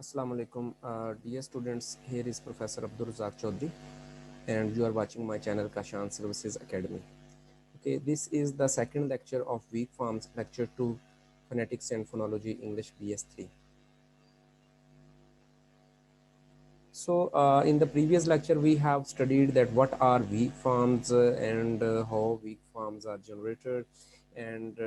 Assalamu alaikum, dear students. Here is Professor Abdul Razak Chaudhry, and you are watching my channel Kashan Services Academy. Okay, this is the second lecture of weak forms, lecture 2, Phonetics and Phonology, English BS3. So, in the previous lecture, we have studied that what are weak forms and how weak forms are generated, and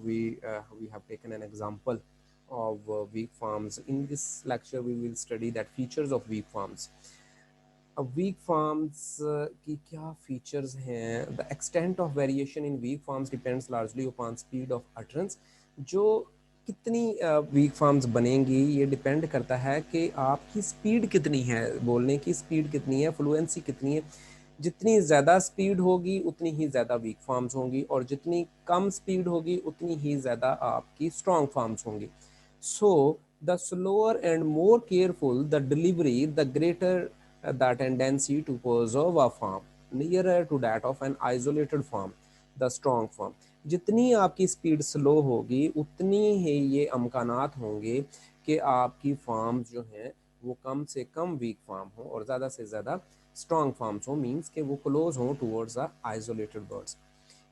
we have taken an example of weak forms. In this lecture, we will study that features of weak forms. Weak forms की क्या features हैं. The extent of variation in weak forms depends largely upon speed of utterance. जो कितनी week forms बनेंगी ये depend करता है कि आपकी स्पीड कितनी है, बोलने की स्पीड कितनी है, फ्लुएंसी कितनी है. जितनी ज़्यादा स्पीड होगी उतनी ही ज़्यादा वीक फॉर्म्स होंगी, और जितनी कम स्पीड होगी उतनी ही ज़्यादा आपकी स्ट्रॉन्ग फॉर्म्स होंगी. So the slower and more careful the delivery, the greater the tendency to preserve a form nearer to that of an isolated form, the strong form. जितनी आपकी स्पीड स्लो होगी उतनी ही ये अमकानात होंगे कि आपकी फॉर्म्स जो हैं वो कम से कम वीक फॉर्म हो और ज़्यादा से ज़्यादा स्ट्रॉन्ग फॉर्म्स हो, मीन्स कि वो क्लोज हो towards the isolated words.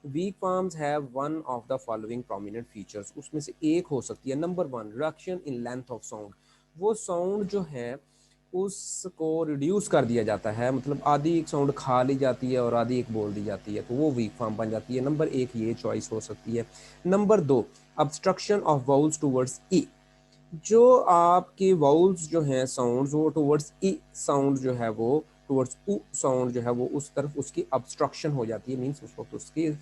Weak forms have one of the following prominent features. उसमें से एक हो सकती है number 1, reduction in length of sound. वो साउंड जो है उसको रिड्यूस कर दिया जाता है, मतलब आधी एक साउंड खा ली जाती है और आधी एक बोल दी जाती है, तो वो वीक फॉर्म बन जाती है. नंबर 1 ये चॉइस हो सकती है. Number 2, abstraction of vowels towards E. जो आपके वाउल्स जो हैं साउंड्स वो टूवर्ड्स ई साउंड जो है वो टूवर्ड्स उ साउंड जो है वो उस तरफ उसकी अब्स्ट्रक्शन हो जाती है, मीन्स उस वक्त उसकी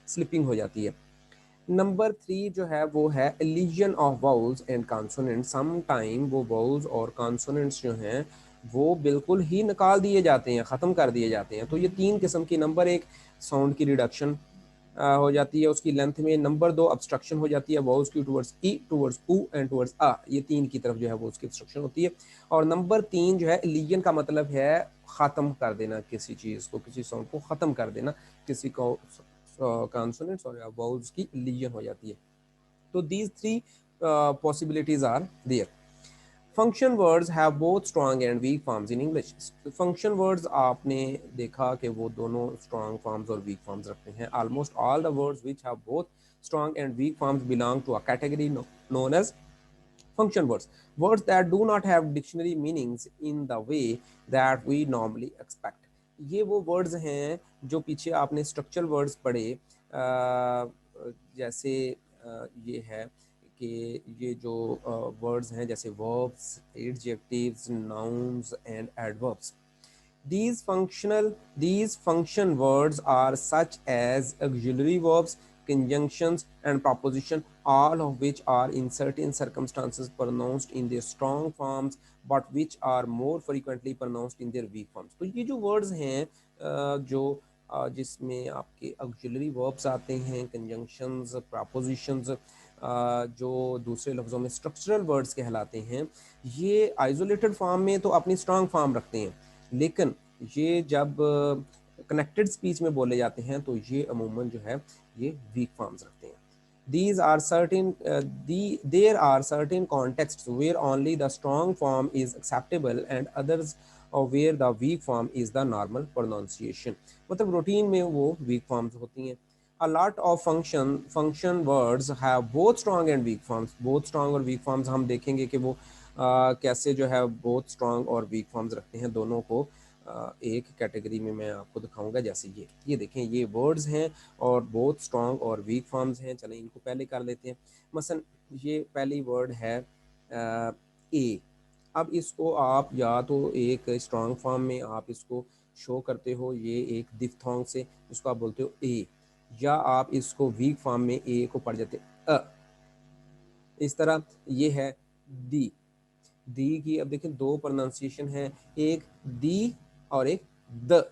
स्लिपिंग हो जाती है. नंबर 3 जो है वो है elision of vowels and consonant. Some time वो वाउल्स और कॉन्सोनेंट्स जो हैं वो बिल्कुल ही निकाल दिए जाते हैं, ख़त्म कर दिए जाते हैं. तो ये 3 किस्म की. नंबर 1 साउंड की रिडक्शन हो जाती है उसकी लेंथ में. नंबर 2 अब्स्ट्रक्शन हो जाती है वाउल्स की टुवर्ड्स ई, टुवर्ड्स उ एंड टुवर्ड्स आ. ये 3 की तरफ जो है वो उसकी अब्स्ट्रक्शन होती है. और नंबर 3 जो है एलिजन का मतलब है ख़त्म कर देना किसी चीज़ को, किसी साउंड को ख़त्म कर देना, किसी को कॉन्सोनेंट्स और वाउल्स की लीजन हो जाती है. तो these 3 possibilities are there. Function words have both strong and weak forms in English. Function words आपने देखा कि वो दोनों स्ट्रॉन्ग फॉर्म्स और वीक फॉर्म्स रखते हैं. Almost all the words which have both strong and weak forms belong to a category known as function words, words that do not have dictionary meanings in the way that we normally expect. ये वो words हैं जो पीछे आपने structural words पढ़े, जैसे ये है कि ये जो वर्ड्स हैं जैसे verbs, adjectives, nouns and adverbs. These function words are such as auxiliary verbs, conjunctions and proposition, all of which are in certain circumstances pronounced in their strong forms but which are more frequently pronounced in their weak forms. तो ये जो words हैं जो जिसमें आपके auxiliary verbs आते हैं, conjunctions, propositions, जो दूसरे लफ्ज़ों में structural words कहलाते हैं, ये isolated form में तो अपनी strong form रखते हैं, लेकिन ये जब कनेक्टेड स्पीच में बोले जाते हैं तो ये अमूमन जो है ये वीक फॉर्म्स रखते हैं. There are certain contexts where only the strong form is acceptable and others where the weak form is the normal pronunciation. मतलब रूटीन में वो वीक फॉर्म्स होती हैं. A lot of function words have both strong and weak forms. Both strong और weak forms हम देखेंगे कि वो कैसे जो है both strong और weak forms रखते हैं. दोनों को एक कैटेगरी में मैं आपको दिखाऊंगा. जैसे ये देखें, ये वर्ड्स हैं और बोथ स्ट्रॉन्ग और वीक फॉर्म्स हैं. चलें इनको पहले कर लेते हैं. मसलन ये पहली वर्ड है ए. अब इसको आप या तो एक स्ट्रॉन्ग फॉर्म में आप इसको शो करते हो, ये एक दिफ्थोंग से, इसको आप बोलते हो ए, या आप इसको वीक फॉर्म में ए को पढ़ जाते अ. इस तरह ये है दी. दी की अब देखें दो प्रोनाउंसिएशन है, एक दी और एक द.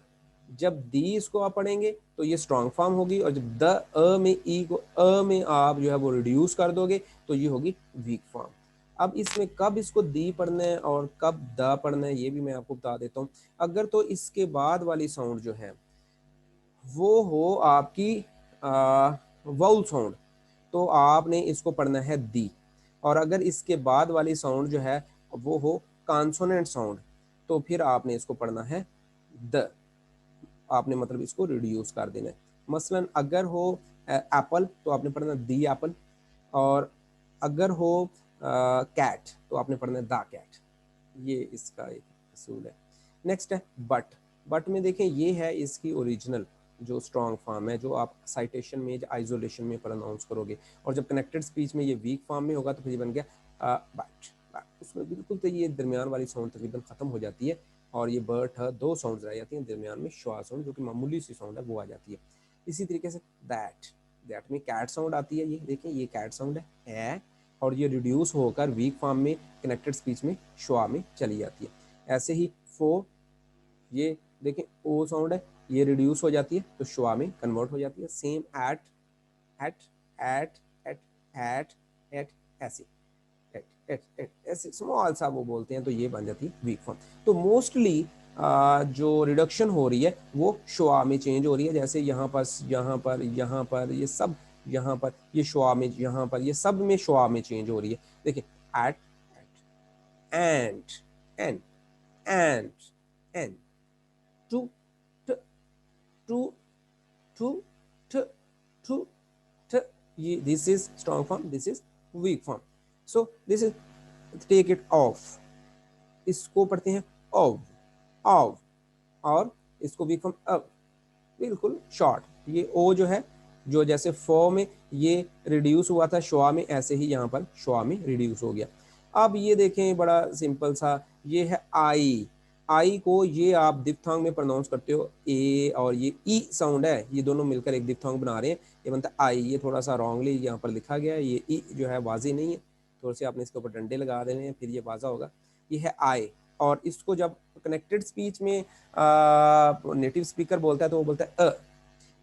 जब दी इसको आप पढ़ेंगे तो ये स्ट्रॉन्ग फॉर्म होगी, और जब द अ में ई को अ में आप जो है वो रिड्यूस कर दोगे तो ये होगी वीक फॉर्म. अब इसमें कब इसको दी पढ़ना है और कब द पढ़ना है ये भी मैं आपको बता देता हूँ. अगर तो इसके बाद वाली साउंड जो है वो हो आपकी वाउल साउंड तो आपने इसको पढ़ना है दी. और अगर इसके बाद वाली साउंड जो है वो हो कॉन्सोनेंट साउंड, तो फिर आपने इसको पढ़ना है द, आपने मतलब इसको रिड्यूस कर देना है। मसलन अगर हो एप्पल तो आपने पढ़ना दी एप्पल, और अगर हो कैट तो आपने पढ़ना है द कैट। ये इसका एक असूल है। नेक्स्ट है बट। बट में देखें ये है इसकी ओरिजिनल जो स्ट्रॉन्ग फॉर्म है, जो आप साइटेशन में आइसोलेशन में प्रोनाउंस करोगे, और जब कनेक्टेड स्पीच में ये वीक फॉर्म में होगा तो फिर बन गया बट। उसमें बिल्कुल तो ये दरमियान वाली साउंड तकरीबन ख़त्म हो जाती है, और ये बर्ट है दो साउंड रह जाती हैं, दरमियान में श्वा साउंड जो कि मामूली सी साउंड है वो आ जाती है। इसी तरीके से दैट, दैट में कैट साउंड आती है, ये देखें ये कैट साउंड है, और ये रिड्यूस होकर वीक फॉर्म में कनेक्टेड स्पीच में श्वा में चली जाती है। ऐसे ही फो, ये देखें ओ साउंड है, ये रिड्यूस हो जाती है तो श्वा में कन्वर्ट हो जाती है। Same at, at, at, at, at, at, ऐसे एट, एट, एट, ऐसे स्मॉल सा वो बोलते हैं, तो ये बन जाती है वीक फॉर्म। तो मोस्टली जो रिडक्शन हो रही है वो श्वा में चेंज हो रही है, जैसे यहाँ पर यहाँ पर यहाँ पर ये सब, यहाँ पर ये श्वा में, यहाँ पर ये सब में श्वा में चेंज हो रही है। देखिए at, and, and, and, and, to, to, to, to, to, to, ये this is strong form, this is weak form. So this is take it off, इसको पढ़ते हैं ऑव, ऑव, और इसको वीक फॉर्म अब, बिल्कुल शॉर्ट। ये ओ जो है, जो जैसे फो में ये रिड्यूस हुआ था श्वा में, ऐसे ही यहाँ पर श्वा में रिड्यूस हो गया। अब ये देखें बड़ा सिंपल सा, ये है आई। आई को ये आप दिफ्थांग में प्रोनाउंस करते हो ए, और ये ई साउंड है, ये दोनों मिलकर एक दिफ्थांग बना रहे हैं, ये बनता है आई। ये थोड़ा सा रॉन्गली यहाँ पर लिखा गया है, ये ई जो है वाजी नहीं है, थोड़े से आपने इसके ऊपर डंडे लगा देने हैं फिर ये वाजा होगा। ये है आई, और इसको जब कनेक्टेड स्पीच में नेटिव स्पीकर बोलता है तो वो बोलता है अ।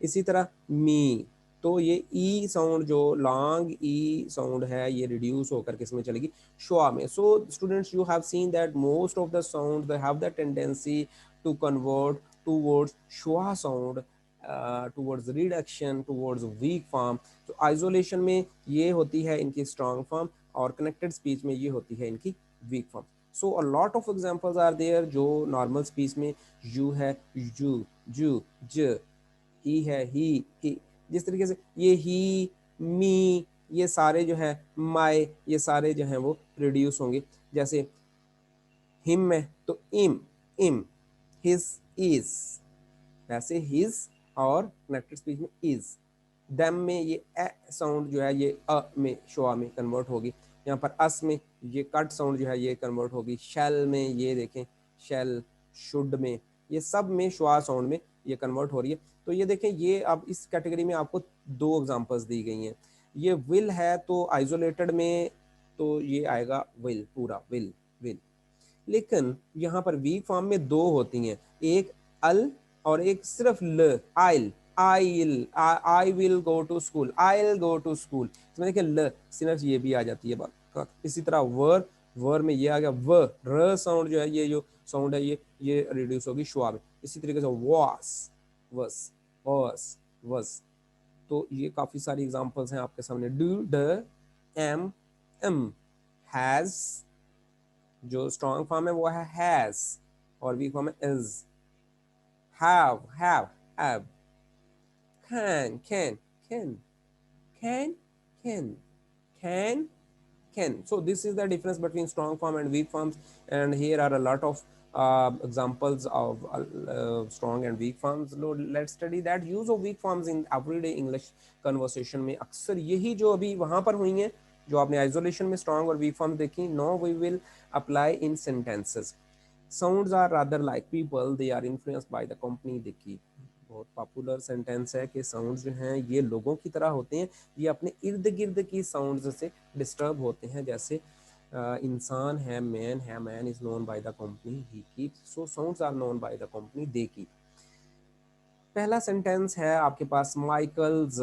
इसी तरह मी, तो ये ई साउंड जो लॉन्ग ई साउंड है ये रिड्यूस होकर किस में चलेगी, श्वा में। So students you have seen that most of the sound they have the tendency to convert towards schwa sound, towards reduction, towards weak form. तो isolation में ये होती है इनकी स्ट्रॉन्ग फॉर्म, और कनेक्टेड स्पीच में ये होती है इनकी weak form. So a lot of examples are there, जो नॉर्मल स्पीच में यू है, यू, जू, ज, ही है, ही, जिस तरीके से ये ही, मी, ये सारे जो है, माय, ये सारे जो हैं वो रिड्यूस होंगे। जैसे हिम में तो इम, इम, हिज, इज, वैसे हिज, और कनेक्टेड स्पीच में इज। देम में ये ए साउंड जो है ये अ में शोआ में कन्वर्ट होगी। यहाँ पर अस में ये कट साउंड जो है ये कन्वर्ट होगी। शेल में ये देखें, शेल, शुड में, ये सब में शुआ साउंड में ये कन्वर्ट हो रही है। तो ये देखें, ये अब इस कैटेगरी में आपको दो एग्जांपल्स दी गई हैं। ये विल है तो आइसोलेटेड में तो ये आएगा विल, पूरा विल, विल। लेकिन यहाँ पर वीक फॉर्म में दो होती हैं, एक अल और एक सिर्फ ल, I'll, I'll, I will go to school, I'll go to school. इसमें देखिए ल सिर्फ ये भी आ जाती है बात। इसी तरह वर, वर में ये आ गया व, र साउंड जो है, ये जो साउंड है ये रिड्यूस होगी शुआ में। इसी तरीके से वॉस, वस, वस, वस। तो ये काफी सारी एग्जांपल्स हैं आपके सामने। डू, ड, एम, एम, हैज, जो स्ट्रॉन्ग फॉर्म है वो है हैज, और वीक फॉर्म है is. Have, can, can, can, can, can, can. So this is the difference between strong form and weak forms, and here are a lot of examples of strong and weak forms. Let's study that use of weak forms in everyday English conversation में अक्सर यही जो अभी वहाँ पर हुई हैं, जो आपने आइसोलेशन में स्ट्रॉन्ग और वीक फॉर्म देखी, now we will apply in sentences. Sounds are rather like people, they are influenced by the company they keep. बहुत पॉपुलर सेंटेंस है कि साउंड्स जो हैं ये लोगों की तरह होते हैं, ये अपने इर्द गिर्द की साउंड्स से डिस्टर्ब होते हैं। जैसे इंसान है, man is known by the company he keeps, so sounds are known by the company they keep. पहला सेंटेंस है आपके पास Michael's,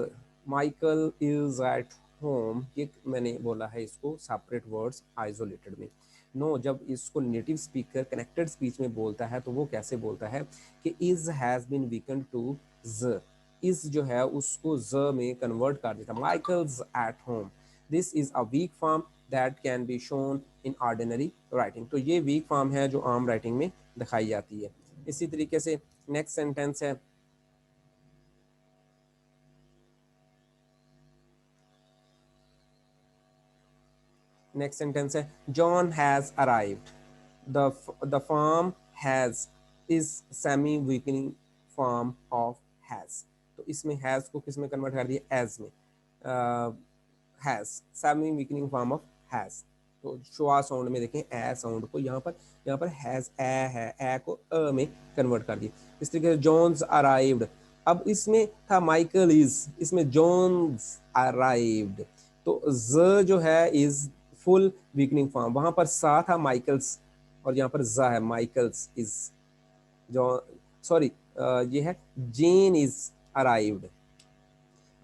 Michael is at home. ये मैंने बोला है इसको सेपरेट वर्ड्स आइसोलेटेड में। नो, जब इसको नेटिव स्पीकर कनेक्टेड स्पीच में बोलता है तो वो कैसे बोलता है कि is has been weaken to z, is जो है उसको ज में कन्वर्ट कर देता, Michael's at home. This is a weak form that can be shown in ordinary writing. तो ये वीक फॉर्म है जो आम राइटिंग में दिखाई जाती है। इसी तरीके से नेक्स्ट सेंटेंस है, नेक्स्ट सेंटेंस है John has arrived. The form has is semi weakening form of has. तो इसमें हैज को किस में कन्वर्ट कर दिया, एज में। Has semi weakening form of has. तो श्वा साउंड में देखें ए साउंड को यहाँ पर हैज ए है, ए को अ में कन्वर्ट कर दिया। इस तरीके से जॉन्स अराइव्ड, अब इसमें था माइकल इज, इसमें जॉन्स अराइव्ड। तो ज जो है इज फुल वीकनिंग फॉर्म, वहां पर सा था माइकल्स और यहाँ पर जा है माइकल्स इज। जो सॉरी ये है Jane is arrived,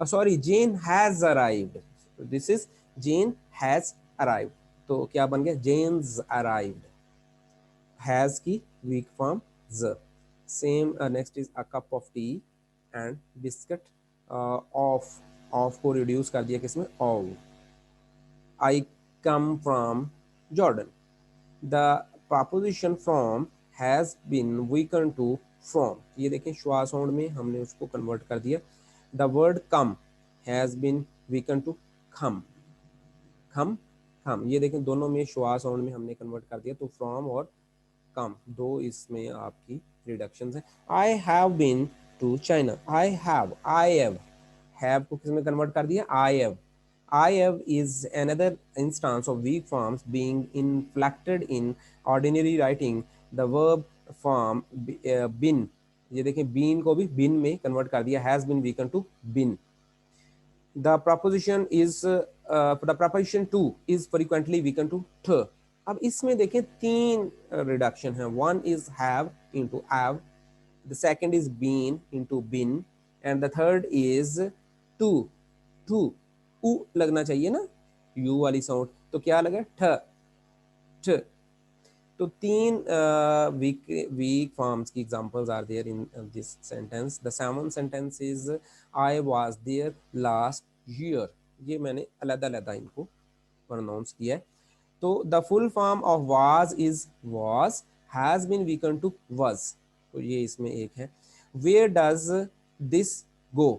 sorry Jane has arrived, this is Jane has arrived. तो क्या बन गया, जेन्स अराइव्ड, हैज की वीक फॉर्म ज। Same next is a cup of tea and biscuit, of, of को रिड्यूस कर दिया किसमें, of. I come from Jordan. The proposition from has been weakened to from. ये देखें श्वा साउंड में हमने उसको कन्वर्ट कर दिया। The word come has been weakened to come. खम खम, ये देखें दोनों में श्वा साउंड में हमने कन्वर्ट कर दिया। तो फ्रॉम और कम दो इसमें आपकी रिडक्शंस हैं। I have been to China, I have को किस में कन्वर्ट कर दिया, I have. I have is another instance of weak forms being inflected in ordinary writing. The verb form been, ये देखें been को भी been में कन्वर्ट कर दिया, has been weakened to been. The proposition to is frequently weakened to th. अब इसमें देखें तीन रिडक्शन है, one is have into have, the second is been into bin, and the third is to to. उ लगना चाहिए ना, you वाली साउंड, तो क्या लगा, ठ ठ। तो तीन वीक फॉर्म्स की examples are there in this sentence. The seven sentence is I was there last year, ये मैंने अलग-अलग इनको प्रोनाउंस किया है। तो the full form of was is was, has been weaken to was, तो ये इसमें एक है। Where does this go,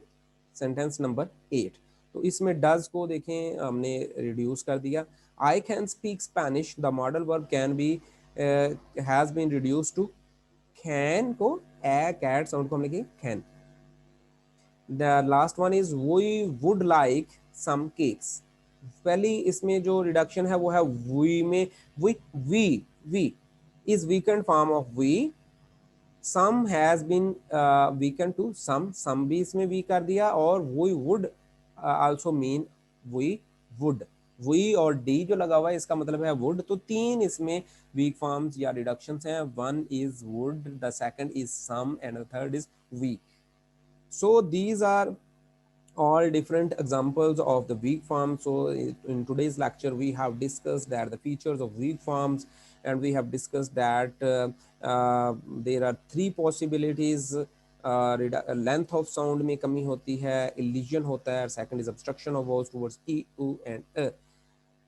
sentence number 8। तो इसमें डज को देखें हमने रिड्यूस कर दिया। I can speak Spanish, the modal verb can be has been reduce to can को ए कैट साउंड को हमने की can. The last one is we would like some cakes, पहली इसमें जो रिडक्शन है वो है वी में, we is weakened form of we. Some has been weakened to some भी इसमें वी कर दिया, और we would also mean we would. We और डी जो लगा हुआ है इसका मतलब है वुड। तो तीन इसमें वीक फॉर्म्स या रिडक्शंस हैं, one is would, the second is some, and the third is we. So these are all different examples of the weak forms. So in today's lecture we have discussed that the features of weak forms, and we have discussed that there are three possibilities. Length of sound में कमी होती है, elision होता है, second is obstruction of vowels towards e, u and e.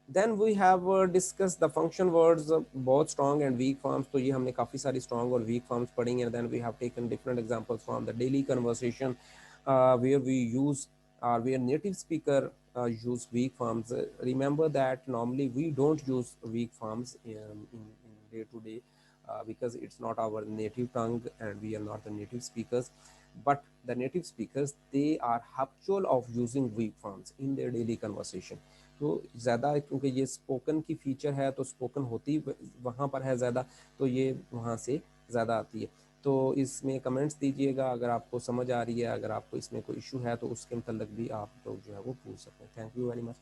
Then we have discussed the function words, both strong and weak forms. तो ये हमने काफ़ी सारी strong और weak forms पढ़ी हैं. Then we have taken different examples from the daily conversation where we use where native speaker use weak forms. Remember that normally we don't use weak forms in day to day because it's not our native tongue and we are not the native speakers. But the native speakers, they are habitual of using weak forms in their daily conversation. तो ज़्यादा क्योंकि ये spoken की feature है तो spoken होती वहाँ पर है ज़्यादा, तो ये वहाँ से ज़्यादा आती है। तो इसमें कमेंट्स दीजिएगा अगर आपको समझ आ रही है, अगर आपको इसमें कोई इशू है तो उसके मतलब भी आप लोग जो है वो पूछ सकते हैं। Thank you very much.